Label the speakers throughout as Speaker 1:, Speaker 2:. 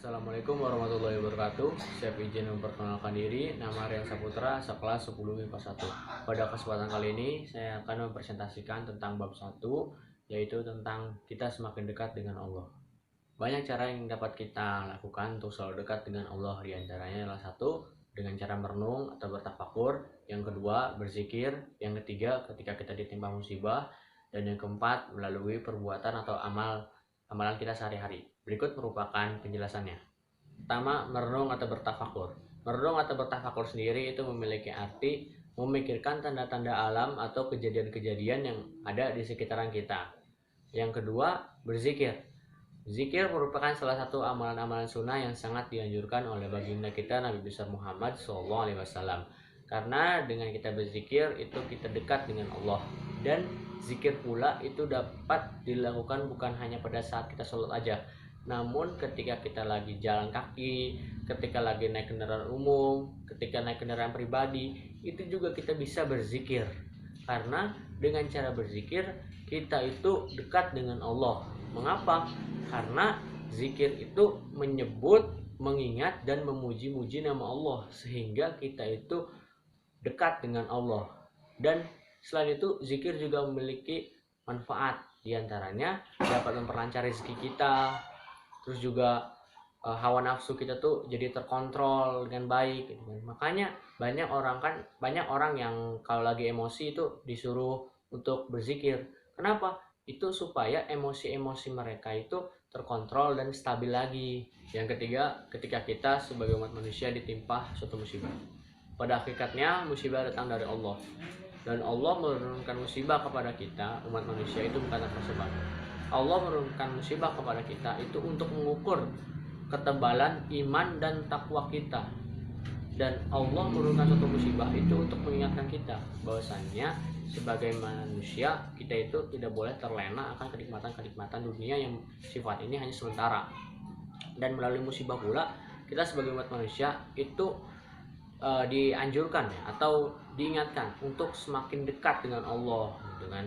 Speaker 1: Assalamualaikum warahmatullahi wabarakatuh. Saya izin memperkenalkan diri. Nama Rian Saputra, sekelas 10 MIPA 1. Pada kesempatan kali ini saya akan mempresentasikan tentang bab 1, yaitu tentang kita semakin dekat dengan Allah. Banyak cara yang dapat kita lakukan untuk selalu dekat dengan Allah. Di antaranya adalah satu, dengan cara merenung atau bertafakur. Yang kedua, berzikir. Yang ketiga, ketika kita ditimpa musibah. Dan yang keempat, melalui perbuatan atau amalan kita sehari-hari. Berikut merupakan penjelasannya. Pertama, merenung atau bertafakur. Merenung atau bertafakur sendiri itu memiliki arti memikirkan tanda-tanda alam atau kejadian-kejadian yang ada di sekitaran kita. Yang kedua, berzikir. Zikir merupakan salah satu amalan-amalan sunnah yang sangat dianjurkan oleh baginda kita Nabi besar Muhammad SAW. Karena dengan kita berzikir itu kita dekat dengan Allah. Dan zikir pula itu dapat dilakukan bukan hanya pada saat kita sholat aja, namun ketika kita lagi jalan kaki, ketika lagi naik kendaraan umum, ketika naik kendaraan pribadi, itu juga kita bisa berzikir. Karena dengan cara berzikir kita itu dekat dengan Allah. Mengapa? Karena zikir itu menyebut, mengingat dan memuji-muji nama Allah, sehingga kita itu dekat dengan Allah. Dan selain itu zikir juga memiliki manfaat, diantaranya dapat memperlancar rezeki kita, terus juga hawa nafsu kita tuh jadi terkontrol dengan baik gitu. Makanya banyak orang yang kalau lagi emosi itu disuruh untuk berzikir. Kenapa? Itu supaya emosi-emosi mereka itu terkontrol dan stabil lagi. Yang ketiga, ketika kita sebagai umat manusia ditimpa suatu musibah. Pada hakikatnya musibah datang dari Allah. Dan Allah menurunkan musibah kepada kita, umat manusia, itu bukan tanpa sebab. Allah menurunkan musibah kepada kita itu untuk mengukur ketebalan iman dan takwa kita. Dan Allah menurunkan suatu musibah itu untuk mengingatkan kita bahwasannya sebagai manusia kita itu tidak boleh terlena akan kenikmatan-kenikmatan dunia yang sifat ini hanya sementara. Dan melalui musibah pula kita sebagai umat manusia itu dianjurkan atau diingatkan untuk semakin dekat dengan Allah, dengan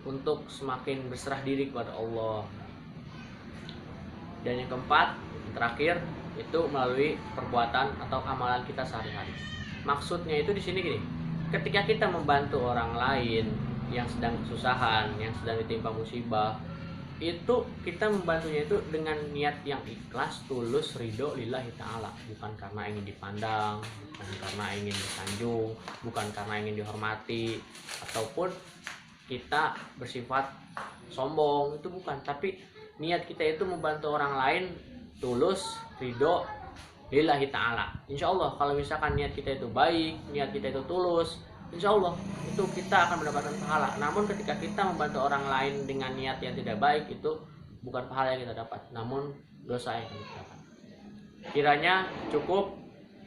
Speaker 1: untuk semakin berserah diri kepada Allah. Dan yang keempat, terakhir, itu melalui perbuatan atau amalan kita sehari-hari. Maksudnya itu di sini gini, ketika kita membantu orang lain yang sedang kesusahan, yang sedang ditimpa musibah, itu kita membantunya itu dengan niat yang ikhlas, tulus, ridho lillahi ta'ala, bukan karena ingin dipandang, bukan karena ingin disanjung, bukan karena ingin dihormati, ataupun kita bersifat sombong, itu bukan. Tapi niat kita itu membantu orang lain tulus, ridho lillahi ta'ala. Insya Allah kalau misalkan niat kita itu baik, niat kita itu tulus, insya Allah itu kita akan mendapatkan pahala. Namun ketika kita membantu orang lain dengan niat yang tidak baik, itu bukan pahala yang kita dapat, namun dosa yang kita dapat. Kiranya cukup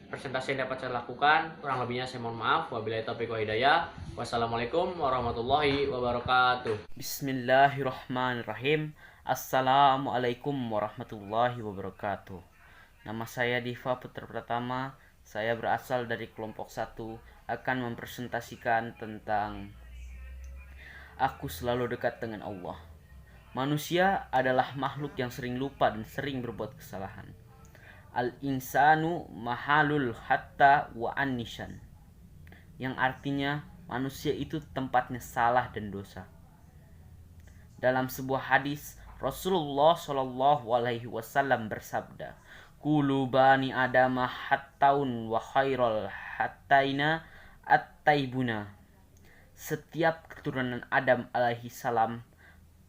Speaker 1: presentasi yang dapat saya lakukan, kurang lebihnya saya mohon maaf. Wabillahi taufiq wa hidayah. Wassalamualaikum warahmatullahi wabarakatuh.
Speaker 2: Bismillahirrahmanirrahim. Assalamualaikum warahmatullahi wabarakatuh. Nama saya Diva Putra Pratama. Saya berasal dari kelompok 1, akan mempresentasikan tentang aku selalu dekat dengan Allah. Manusia adalah makhluk yang sering lupa dan sering berbuat kesalahan. Al-insanu mahalul hatta wa annishan, yang artinya manusia itu tempatnya salah dan dosa. Dalam sebuah hadis, Rasulullah Shallallahu Alaihi Wasallam bersabda, "Kulu bani Adamah hattaun wa khairul hattaina at-taibuna." Setiap keturunan Adam alaihi salam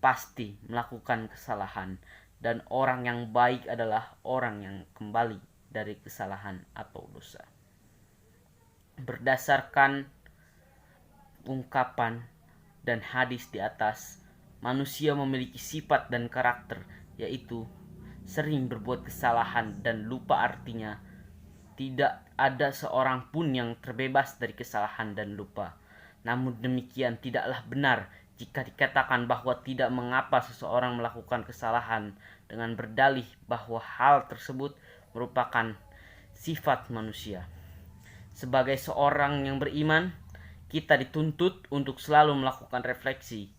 Speaker 2: pasti melakukan kesalahan, dan orang yang baik adalah orang yang kembali dari kesalahan atau dosa. Berdasarkan ungkapan dan hadis di atas, manusia memiliki sifat dan karakter, yaitu sering berbuat kesalahan dan lupa. Artinya tidak ada seorang pun yang terbebas dari kesalahan dan lupa. Namun demikian tidaklah benar jika dikatakan bahwa tidak mengapa seseorang melakukan kesalahan dengan berdalih bahwa hal tersebut merupakan sifat manusia. Sebagai seorang yang beriman, kita dituntut untuk selalu melakukan refleksi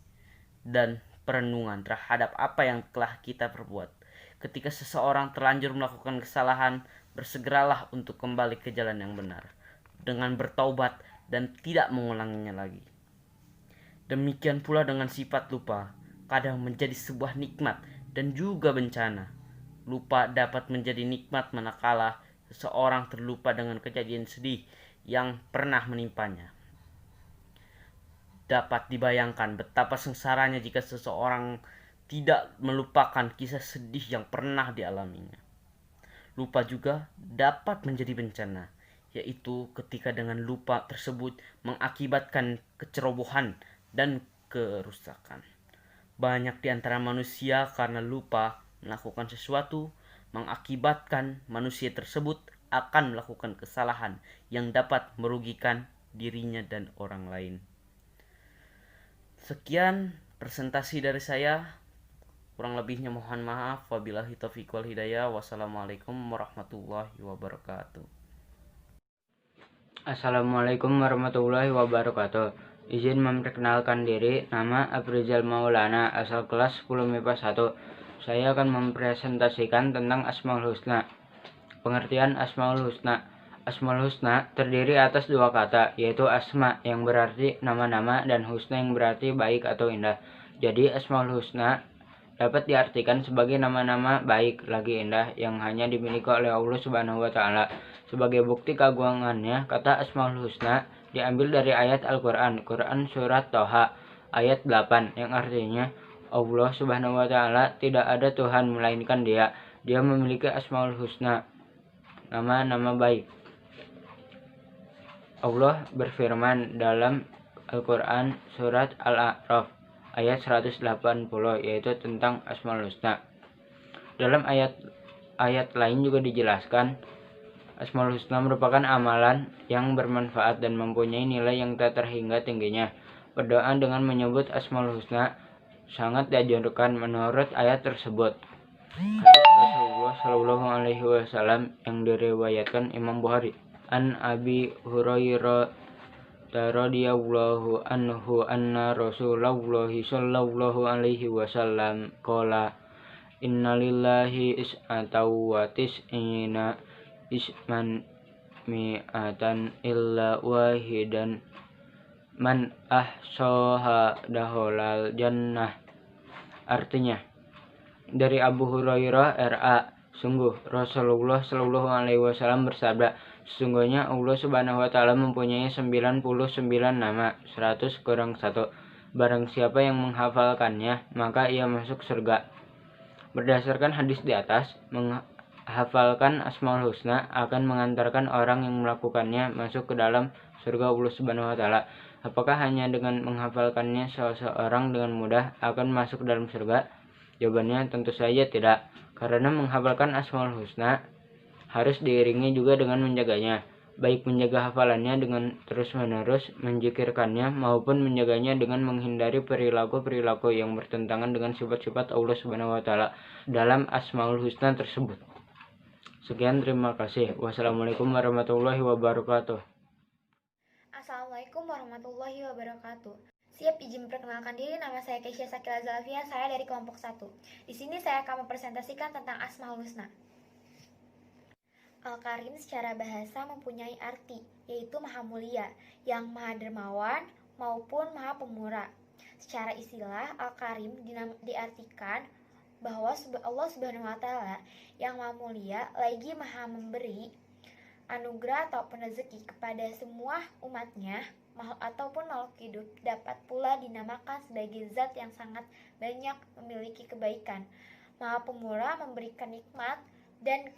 Speaker 2: dan perenungan terhadap apa yang telah kita perbuat. Ketika seseorang terlanjur melakukan kesalahan, bersegeralah untuk kembali ke jalan yang benar dengan bertaubat dan tidak mengulanginya lagi. Demikian pula dengan sifat lupa, kadang menjadi sebuah nikmat dan juga bencana. Lupa dapat menjadi nikmat manakala seseorang terlupa dengan kejadian sedih yang pernah menimpanya. Dapat dibayangkan betapa sengsaranya jika seseorang tidak melupakan kisah sedih yang pernah dialaminya. Lupa juga dapat menjadi bencana, yaitu ketika dengan lupa tersebut mengakibatkan kecerobohan dan kerusakan. Banyak di antara manusia karena lupa melakukan sesuatu mengakibatkan manusia tersebut akan melakukan kesalahan yang dapat merugikan dirinya dan orang lain. Sekian presentasi dari saya. Kurang lebihnya mohon maaf. Wabillahi taufiq wal hidayah. Wassalamualaikum warahmatullahi wabarakatuh.
Speaker 3: Assalamualaikum warahmatullahi wabarakatuh. Izin memperkenalkan diri, nama Afrizal Maulana, asal kelas 10 MIPA 1. Saya akan mempresentasikan tentang Asmaul Husna. Pengertian Asmaul Husna. Asmaul Husna terdiri atas dua kata, yaitu asma yang berarti nama-nama dan husna yang berarti baik atau indah. Jadi Asmaul Husna dapat diartikan sebagai nama-nama baik lagi indah yang hanya dimiliki oleh Allah Subhanahu wa taala. Sebagai bukti keagungannya, kata Asmaul Husna diambil dari ayat Al-Qur'an, Quran surat Toha ayat 8 yang artinya Allah Subhanahu wa taala tidak ada Tuhan melainkan Dia. Dia memiliki Asmaul Husna, nama-nama baik. Allah berfirman dalam Al-Quran surat Al-A'raf ayat 180, yaitu tentang Asmaul Husna. Dalam ayat lain juga dijelaskan Asmaul Husna merupakan amalan yang bermanfaat dan mempunyai nilai yang tak terhingga tingginya. Berdoa dengan menyebut Asmaul Husna sangat dianjurkan menurut ayat tersebut. Hadis Rasulullah Shallallahu Alaihi Wasallam yang diriwayatkan Imam Bukhari. An Abi Hurairah radhiyallahu anhu anna Rasulullah sallallahu alaihi wasallam qala innalillahi is'atau wa tis'ina isman mi'atan illa wahidan man ahsaha dakhalal jannah. Artinya, dari Abu Hurairah RA, sungguh Rasulullah Shallallahu Alaihi Wasallam bersabda, sesungguhnya Allah Subhanahu Wa Taala mempunyai 99 nama, 100 kurang 1. Barang siapa yang menghafalkannya, maka ia masuk surga. Berdasarkan hadis di atas, menghafalkan Asmaul Husna akan mengantarkan orang yang melakukannya masuk ke dalam surga Allah Subhanahu Wa Taala. Apakah hanya dengan menghafalkannya seseorang dengan mudah akan masuk ke dalam surga? Jawabannya tentu saja tidak, karena menghafalkan Asmaul Husna harus diiringi juga dengan menjaganya, baik menjaga hafalannya dengan terus-menerus mendzikirkannya maupun menjaganya dengan menghindari perilaku-perilaku yang bertentangan dengan sifat-sifat Allah Subhanahu wa taala dalam Asmaul Husna tersebut. Sekian, terima kasih. Wassalamualaikum warahmatullahi wabarakatuh.
Speaker 4: Assalamualaikum warahmatullahi wabarakatuh. Siap izin memperkenalkan diri, nama saya Keisha Sakila Zalfia, saya dari kelompok 1. Di sini saya akan mempresentasikan tentang Asmaul Husna. Al-Karim secara bahasa mempunyai arti, yaitu Maha Mulia, yang Maha Dermawan maupun Maha Pemurah. Secara istilah, Al-Karim diartikan bahwa Allah Subhanahu wa taala yang Maha Mulia lagi Maha memberi anugerah atau rezeki kepada semua umatnya ataupun makhluk hidup, dapat pula dinamakan sebagai zat yang sangat banyak memiliki kebaikan. Maha Pemurah memberikan nikmat dan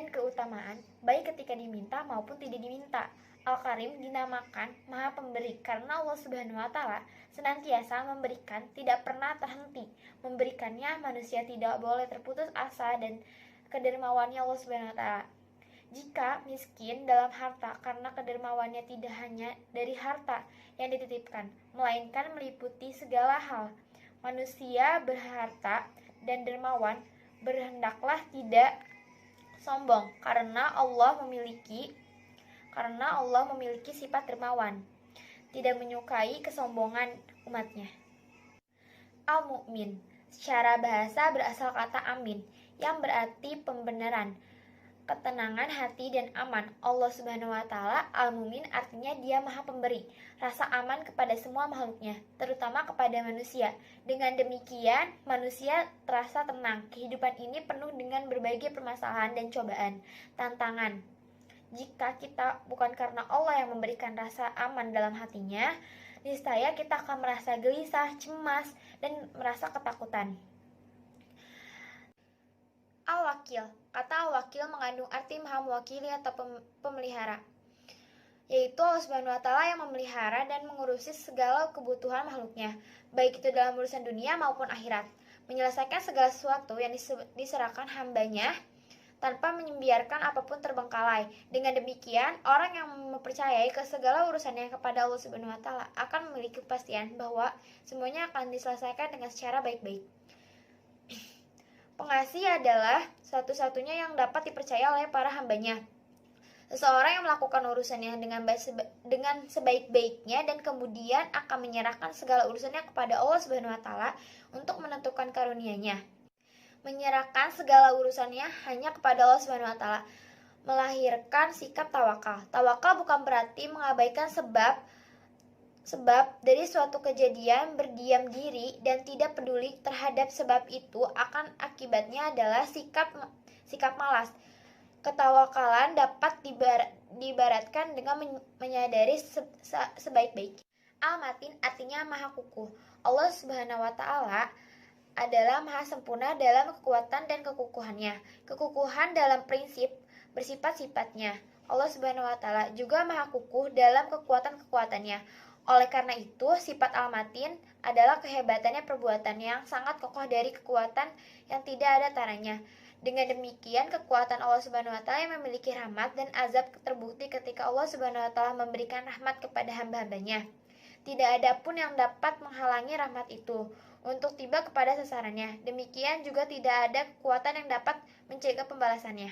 Speaker 4: keutamaan baik ketika diminta maupun tidak diminta. Al-Karim dinamakan Maha Pemberi karena Allah Subhanahu wa taala senantiasa memberikan, tidak pernah terhenti memberikannya. Manusia tidak boleh terputus asa dan kedermawannya Allah Subhanahu wa taala. Jika miskin dalam harta, karena kedermawannya tidak hanya dari harta yang dititipkan, melainkan meliputi segala hal. Manusia berharta dan dermawan berhendaklah tidak sombong, karena Allah memiliki sifat dermawan, tidak menyukai kesombongan umatnya. Al-Mu'min Secara bahasa berasal kata amin, yang berarti pembenaran, ketenangan hati dan aman. Allah Subhanahu wa taala Al-Mumin artinya Dia Maha Pemberi rasa aman kepada semua makhluknya, terutama kepada manusia. Dengan demikian, manusia terasa tenang. Kehidupan ini penuh dengan berbagai permasalahan dan cobaan, tantangan. Jika kita bukan karena Allah yang memberikan rasa aman dalam hatinya, niscaya kita akan merasa gelisah, cemas, dan merasa ketakutan. Al-Wakil. Kata Al-Wakil mengandung arti maha mewakili atau pemelihara, yaitu Allah Subhanahu wa taala yang memelihara dan mengurusi segala kebutuhan makhluknya, baik itu dalam urusan dunia maupun akhirat, menyelesaikan segala sesuatu yang diserahkan hambanya tanpa membiarkan apapun terbengkalai. Dengan demikian, orang yang mempercayai ke segala urusannya kepada Allah Subhanahu wa taala akan memiliki kepastian bahwa semuanya akan diselesaikan dengan secara baik-baik. Pengasih adalah satu-satunya yang dapat dipercaya oleh para hambanya. Seseorang yang melakukan urusannya dengan sebaik-baiknya dan kemudian akan menyerahkan segala urusannya kepada Allah Subhanahu wa taala untuk menentukan karunia-Nya. Menyerahkan segala urusannya hanya kepada Allah Subhanahu wa taala melahirkan sikap tawakal. Tawakal bukan berarti mengabaikan sebab dari suatu kejadian, berdiam diri dan tidak peduli terhadap sebab itu, akan akibatnya adalah sikap malas. Ketawakalan dapat diibaratkan dengan menyadari sebaik-baiknya. Al-Matin artinya maha kukuh. Allah Subhanahu wa taala adalah maha sempurna dalam kekuatan dan kekukuhannya. Kekukuhan dalam prinsip bersifat-sifatnya. Allah Subhanahu wa taala juga maha kukuh dalam kekuatan-kekuatannya. Oleh karena itu, sifat Al-Matin adalah kehebatannya perbuatan yang sangat kokoh dari kekuatan yang tidak ada taranya. Dengan demikian, kekuatan Allah Subhanahu wa taala yang memiliki rahmat dan azab terbukti ketika Allah Subhanahu wa taala memberikan rahmat kepada hamba-hambanya. Tidak ada pun yang dapat menghalangi rahmat itu untuk tiba kepada sasarannya. Demikian juga tidak ada kekuatan yang dapat mencegah pembalasannya.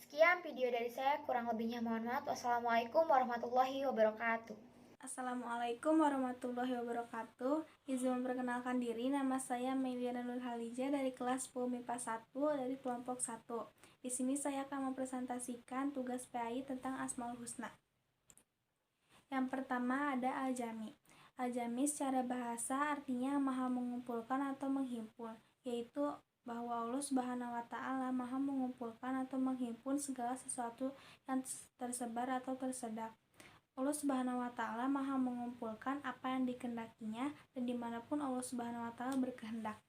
Speaker 4: Sekian video dari saya, kurang lebihnya mohon maaf. Wassalamualaikum warahmatullahi wabarakatuh.
Speaker 5: Assalamualaikum warahmatullahi wabarakatuh. Izin memperkenalkan diri, nama saya Meliana Nur Halija dari kelas MIPA 1 dari kelompok 1. Di sini saya akan mempresentasikan tugas PAI tentang Asmaul Husna. Yang pertama ada Al-Jami. Al-Jami secara bahasa artinya maha mengumpulkan atau menghimpun, yaitu bahwa Allah Subhanahu wa taala maha mengumpulkan atau menghimpun segala sesuatu yang tersebar atau tersedak. Allah Subhanahu wa taala maha mengumpulkan apa yang dikehendakinya dan dimanapun Allah Subhanahu wa taala berkehendak.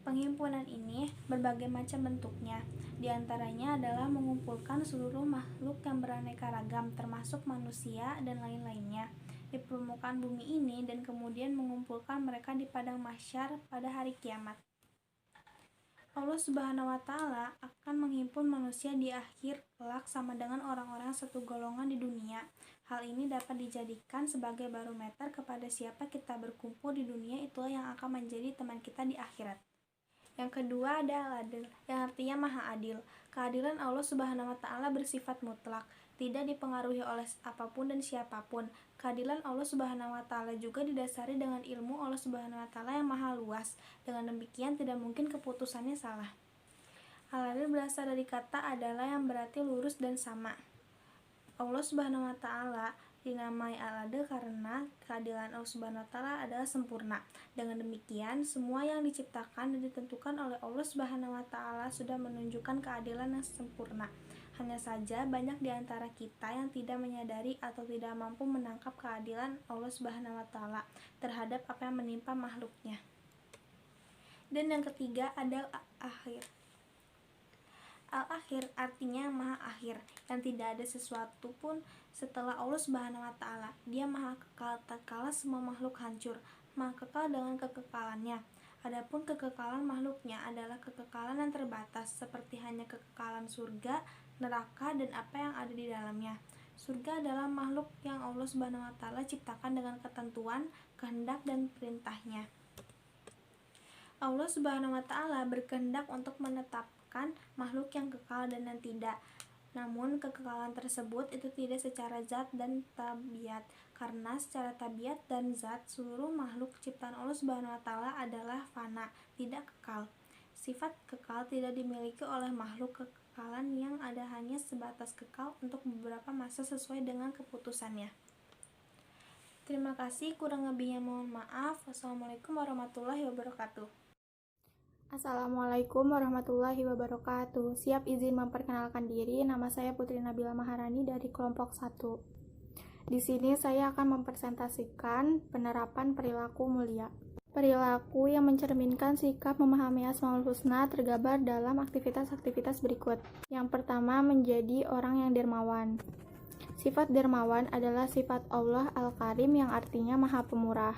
Speaker 5: Penghimpunan ini berbagai macam bentuknya. Di antaranya adalah mengumpulkan seluruh makhluk yang beraneka ragam, termasuk manusia dan lain-lainnya, di permukaan bumi ini dan kemudian mengumpulkan mereka di padang mahsyar pada hari kiamat. Allah Subhanahu wa taala akan menghimpun manusia di akhir kelak sama dengan orang-orang satu golongan di dunia. Hal ini dapat dijadikan sebagai barometer kepada siapa kita berkumpul di dunia, itulah yang akan menjadi teman kita di akhirat. Yang kedua ada Al-Adil, yang artinya maha adil. Keadilan Allah Subhanahu wa taala bersifat mutlak, tidak dipengaruhi oleh apapun dan siapapun. Keadilan Allah Subhanahu wa taala juga didasari dengan ilmu Allah Subhanahu wa taala yang maha luas. Dengan demikian tidak mungkin keputusannya salah. Al-Adil berasal dari kata adalah yang berarti lurus dan sama. Allah Subhanahu wa taala dinamai Al-Adil karena keadilan Allah Subhanahu wa taala adalah sempurna. Dengan demikian, semua yang diciptakan dan ditentukan oleh Allah Subhanahu wa taala sudah menunjukkan keadilan yang sempurna. Hanya saja banyak di antara kita yang tidak menyadari atau tidak mampu menangkap keadilan Allah Subhanahu wa taala terhadap apa yang menimpa makhluknya. Dan yang ketiga ada Al-Akhir. Al-Akhir artinya maha akhir, yang tidak ada sesuatu pun setelah Allah Subhanahu wa taala. Dia maha kekal tatkala semua makhluk hancur, maha kekal dengan kekekalannya. Adapun kekekalan makhluknya adalah kekekalan yang terbatas, seperti hanya kekekalan surga, neraka, dan apa yang ada di dalamnya. Surga adalah makhluk yang Allah Subhanahu wa taala ciptakan dengan ketentuan, kehendak, dan perintahnya. Allah Subhanahu wa taala berkehendak untuk menetapkan makhluk yang kekal dan yang tidak. Namun, kekekalan tersebut itu tidak secara zat dan tabiat, karena secara tabiat dan zat seluruh makhluk ciptaan Allah Subhanahu wa taala adalah fana, tidak kekal. Sifat kekal tidak dimiliki oleh makhluk. Kekekalan yang ada hanya sebatas kekal untuk beberapa masa sesuai dengan keputusannya. Terima kasih, kurang lebihnya mohon maaf. Wassalamualaikum warahmatullahi wabarakatuh.
Speaker 6: Assalamualaikum warahmatullahi wabarakatuh. Siap izin memperkenalkan diri, nama saya Putri Nabila Maharani dari kelompok 1. Di sini saya akan mempresentasikan penerapan perilaku mulia. Perilaku yang mencerminkan sikap memahami Asmaul Husna tergambar dalam aktivitas-aktivitas berikut. Yang pertama, menjadi orang yang dermawan. Sifat dermawan adalah sifat Allah Al-Karim yang artinya Maha Pemurah.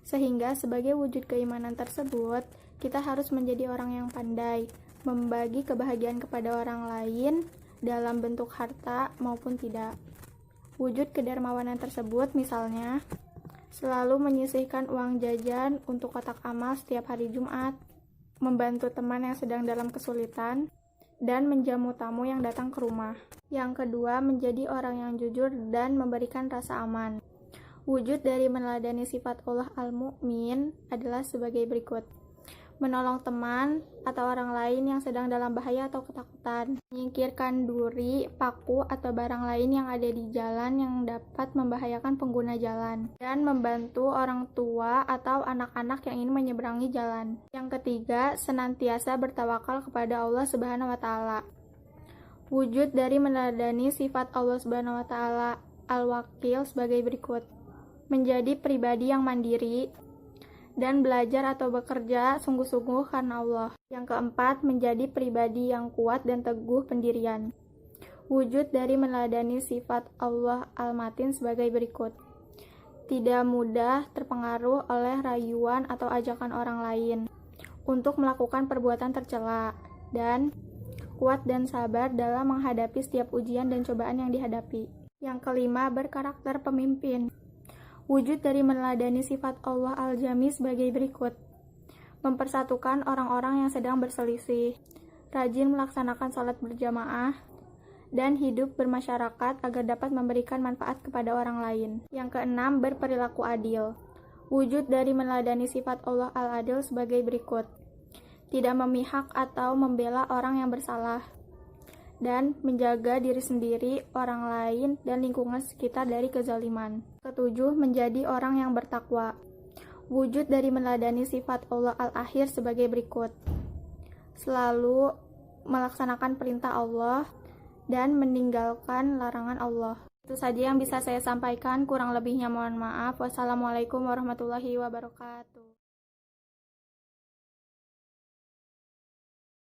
Speaker 6: Sehingga sebagai wujud keimanan tersebut, kita harus menjadi orang yang pandai, membagi kebahagiaan kepada orang lain dalam bentuk harta maupun tidak. Wujud kedermawanan tersebut misalnya, selalu menyisihkan uang jajan untuk kotak amal setiap hari Jumat, membantu teman yang sedang dalam kesulitan, dan menjamu tamu yang datang ke rumah. Yang kedua, menjadi orang yang jujur dan memberikan rasa aman. Wujud dari meneladani sifat Allah Al-Mu'min adalah sebagai berikut. Menolong teman atau orang lain yang sedang dalam bahaya atau ketakutan, menyingkirkan duri, paku, atau barang lain yang ada di jalan yang dapat membahayakan pengguna jalan, dan membantu orang tua atau anak-anak yang ingin menyeberangi jalan. Yang ketiga, senantiasa bertawakal kepada Allah Subhanahu wa taala. Wujud dari meneladani sifat Allah Subhanahu wa taala Al-Wakil sebagai berikut. Menjadi pribadi yang mandiri dan belajar atau bekerja sungguh-sungguh karena Allah. Yang keempat, menjadi pribadi yang kuat dan teguh pendirian. Wujud dari meneladani sifat Allah Al-Matin sebagai berikut. Tidak mudah terpengaruh oleh rayuan atau ajakan orang lain untuk melakukan perbuatan tercela, dan kuat dan sabar dalam menghadapi setiap ujian dan cobaan yang dihadapi. Yang kelima, berkarakter pemimpin. Wujud dari meneladani sifat Allah Al-Jami sebagai berikut. Mempersatukan orang-orang yang sedang berselisih, rajin melaksanakan salat berjamaah, dan hidup bermasyarakat agar dapat memberikan manfaat kepada orang lain. Yang keenam, berperilaku adil. Wujud dari meneladani sifat Allah Al-Adil sebagai berikut. Tidak memihak atau membela orang yang bersalah, dan menjaga diri sendiri, orang lain, dan lingkungan sekitar dari kezaliman. Ketujuh, menjadi orang yang bertakwa. Wujud dari meneladani sifat Allah Al-Akhir sebagai berikut. Selalu melaksanakan perintah Allah dan meninggalkan larangan Allah. Itu saja yang bisa saya sampaikan, kurang lebihnya mohon maaf. Wassalamualaikum warahmatullahi wabarakatuh.